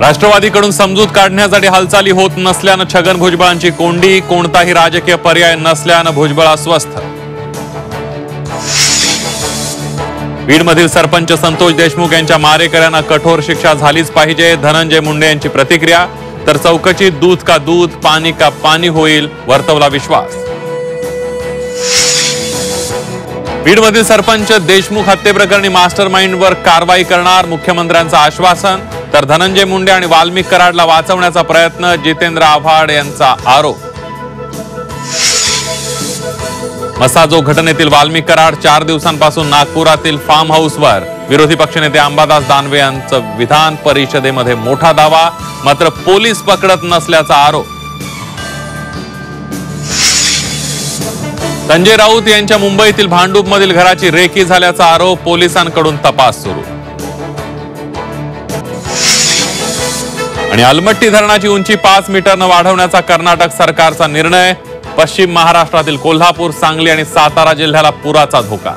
राष्ट्रवादीकडून समजूत काढण्यासाठी हालचाली होत नसल्यानं छगन भुजबळांची कोंडी, कोणताही राजकीय पर्याय नसल्यानं भुजबळ अस्वस्थ। बीडमधील सरपंच संतोष देशमुख यांच्या मारेकऱ्यांना कठोर शिक्षा झालीच पाहिजे, धनंजय मुंडे यांची प्रतिक्रिया। तर चौकशीत दूध का दूध, पाणी का पाणी होईल, वर्तवला विश्वास। बीडमधील सरपंच देशमुख हत्येप्रकरणी मास्टर माइंडवर कारवाई करणार, मुख्यमंत्र्यांचं आश्वासन। तर धनंजय मुंडे आणि वाल्मिक कराडला वाचवण्याचा प्रयत्न, जितेंद्र आव्हाड यांचा आरोप। मसाजो घटनेतील वाल्मिक कराड 4 दिवसांपासून नागपुरातील फार्म हाऊसवर, विरोधी पक्षनेते अंबादास दानवे यांचं विधान परिषदेमध्ये मोठा दावा, मात्र पोलीस पकडत नसल्याचा आरोप। संजय राऊत यांच्या मुंबईतील भांडूपमधील घराची रेकी झाल्याचा आरोप, पोलिसांकडून तपास सुरू। आणि अलमट्टी धरणाची उंची 5 मीटरनं वाढवण्याचा कर्नाटक सरकारचा निर्णय, पश्चिम महाराष्ट्रातील कोल्हापूर, सांगली आणि सातारा जिल्ह्याला पुराचा धोका।